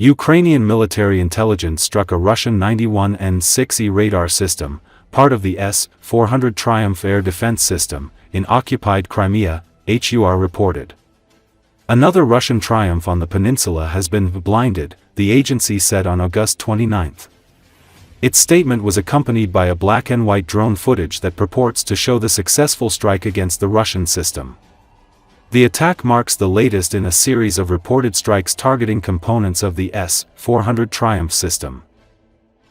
Ukrainian military intelligence struck a Russian 91N6E radar system, part of the S-400 Triumph air defense system, in occupied Crimea, HUR reported. Another Russian Triumph on the peninsula has been blinded, the agency said on August 29. Its statement was accompanied by a black and white drone footage that purports to show the successful strike against the Russian system. The attack marks the latest in a series of reported strikes targeting components of the S-400 Triumph system.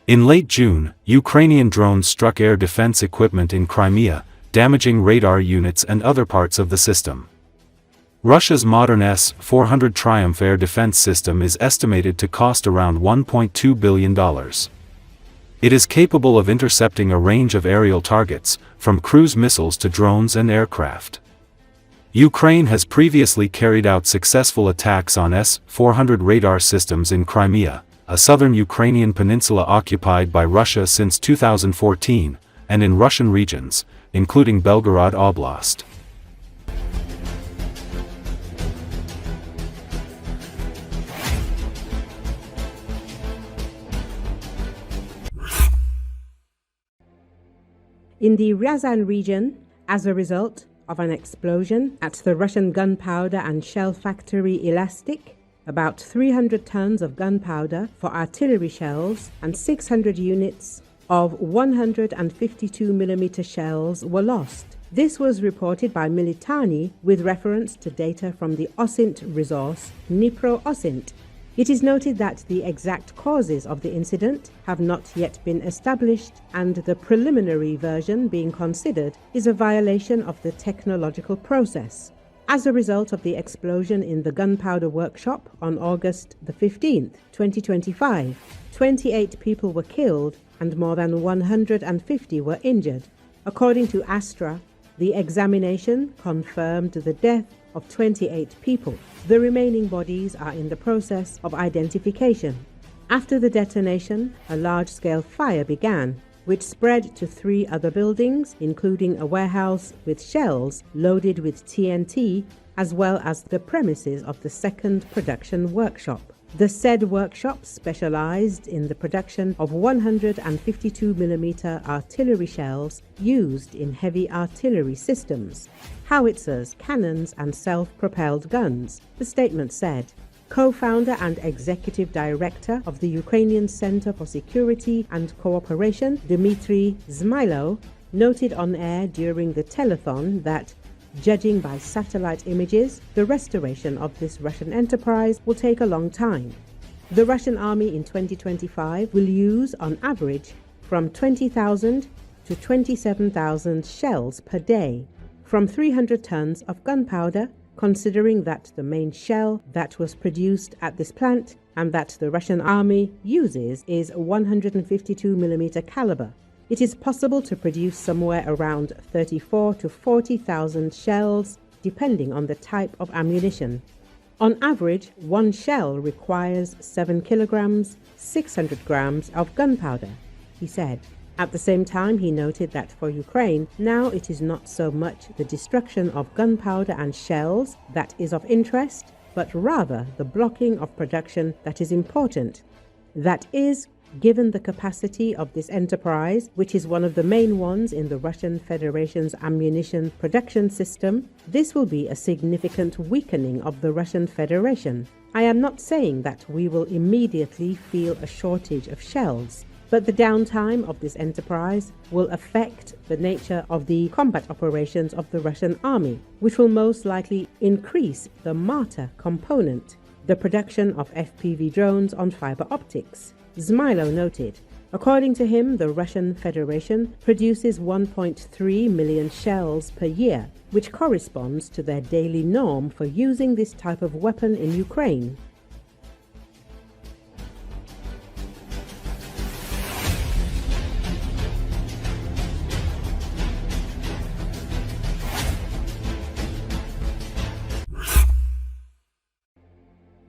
In late June, Ukrainian drones struck air defense equipment in Crimea, damaging radar units and other parts of the system. Russia's modern S-400 Triumph air defense system is estimated to cost around $1.2 billion. It is capable of intercepting a range of aerial targets, from cruise missiles to drones and aircraft. Ukraine has previously carried out successful attacks on S-400 radar systems in Crimea, a southern Ukrainian peninsula occupied by Russia since 2014, and in Russian regions, including Belgorod Oblast. In the Ryazan region, as a result of an explosion at the Russian gunpowder and shell factory Elastic, about 300 tons of gunpowder for artillery shells and 600 units of 152mm shells were lost. This was reported by Militani with reference to data from the OSINT resource Dnipro-OSINT. It is noted that the exact causes of the incident have not yet been established, and the preliminary version being considered is a violation of the technological process. As a result of the explosion in the gunpowder workshop on August the 15th, 2025, 28 people were killed and more than 150 were injured. According to Astra, the examination confirmed the death of 28 people. The remaining bodies are in the process of identification. After the detonation, a large-scale fire began, which spread to 3 other buildings, including a warehouse with shells loaded with TNT, as well as the premises of the second production workshop. The said workshop specialized in the production of 152mm artillery shells used in heavy artillery systems, howitzers, cannons, and self-propelled guns, the statement said. Co-founder and executive director of the Ukrainian Center for Security and Cooperation, Dmitry Zmylo, noted on air during the telethon that, judging by satellite images, the restoration of this Russian enterprise will take a long time. The Russian army in 2025 will use, on average, from 20,000 to 27,000 shells per day, from 300 tons of gunpowder, considering that the main shell that was produced at this plant and that the Russian army uses is 152mm caliber. It is possible to produce somewhere around 34 to 40,000 shells, depending on the type of ammunition. On average, one shell requires 7 kilograms, 600 grams of gunpowder, he said. At the same time, he noted that for Ukraine, now it is not so much the destruction of gunpowder and shells that is of interest, but rather the blocking of production that is important. That is, given the capacity of this enterprise, which is one of the main ones in the Russian Federation's ammunition production system, this will be a significant weakening of the Russian Federation. I am not saying that we will immediately feel a shortage of shells, but the downtime of this enterprise will affect the nature of the combat operations of the Russian army, which will most likely increase the Marta component, the production of FPV drones on fiber optics. Zmylo noted. According to him, the Russian Federation produces 1.3 million shells per year, which corresponds to their daily norm for using this type of weapon in Ukraine.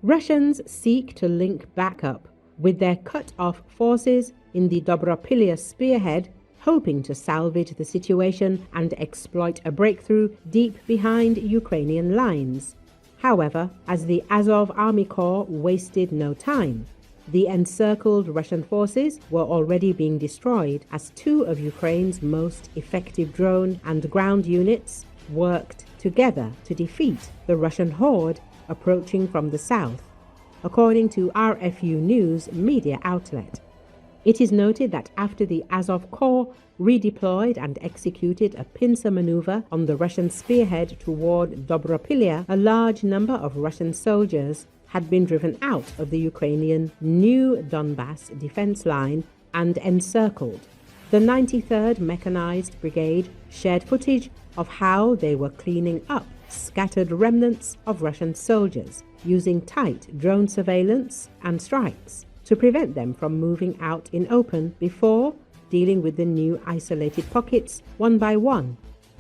Russians seek to link back up with their cut-off forces in the Dobropilya spearhead, hoping to salvage the situation and exploit a breakthrough deep behind Ukrainian lines. However, as the Azov Army Corps wasted no time, the encircled Russian forces were already being destroyed as two of Ukraine's most effective drone and ground units worked together to defeat the Russian horde approaching from the south, according to RFU News media outlet. It is noted that after the Azov Corps redeployed and executed a pincer maneuver on the Russian spearhead toward Dobropilya, a large number of Russian soldiers had been driven out of the Ukrainian New Donbass defense line and encircled. The 93rd Mechanized Brigade shared footage of how they were cleaning up scattered remnants of Russian soldiers using tight drone surveillance and strikes to prevent them from moving out in open before dealing with the new isolated pockets one by one.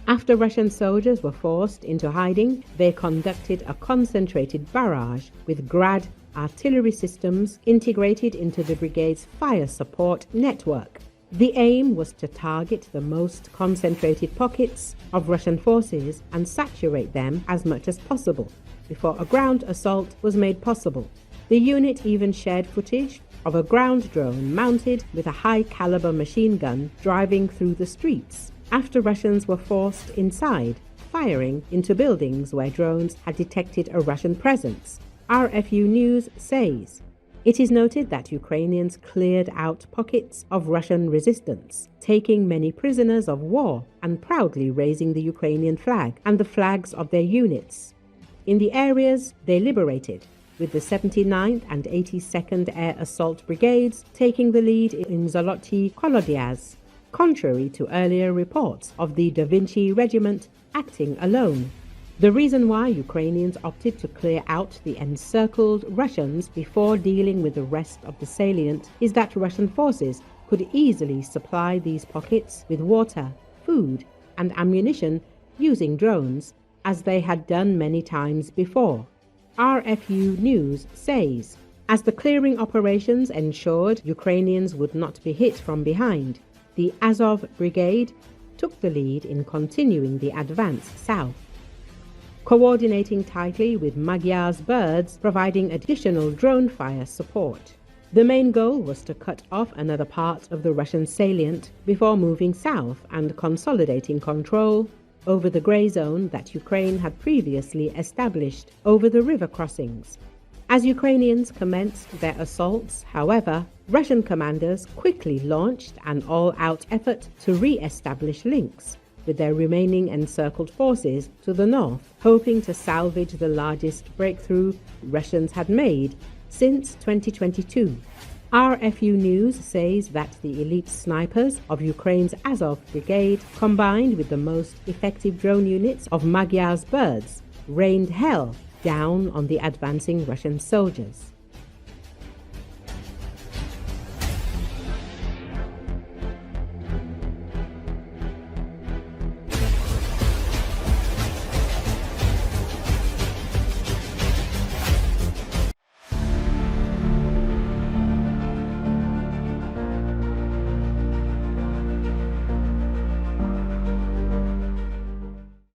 After Russian soldiers were forced into hiding, they conducted a concentrated barrage with Grad artillery systems integrated into the brigade's fire support network. The aim was to target the most concentrated pockets of Russian forces and saturate them as much as possible before a ground assault was made possible. The unit even shared footage of a ground drone mounted with a high-caliber machine gun driving through the streets after Russians were forced inside, firing into buildings where drones had detected a Russian presence. RFU News says. It is noted that Ukrainians cleared out pockets of Russian resistance, taking many prisoners of war and proudly raising the Ukrainian flag and the flags of their units in the areas they liberated, with the 79th and 82nd Air Assault Brigades taking the lead in Zoloty Kolodiaz, contrary to earlier reports of the Da Vinci Regiment acting alone. The reason why Ukrainians opted to clear out the encircled Russians before dealing with the rest of the salient is that Russian forces could easily supply these pockets with water, food, and ammunition using drones, as they had done many times before. RFU News says, as the clearing operations ensured Ukrainians would not be hit from behind, the Azov Brigade took the lead in continuing the advance south, coordinating tightly with Magyar's birds, providing additional drone fire support. The main goal was to cut off another part of the Russian salient before moving south and consolidating control over the grey zone that Ukraine had previously established over the river crossings. As Ukrainians commenced their assaults, however, Russian commanders quickly launched an all-out effort to re-establish links with their remaining encircled forces to the north, hoping to salvage the largest breakthrough Russians had made since 2022. RFU News says that the elite snipers of Ukraine's Azov Brigade, combined with the most effective drone units of Magyar's birds, rained hell down on the advancing Russian soldiers.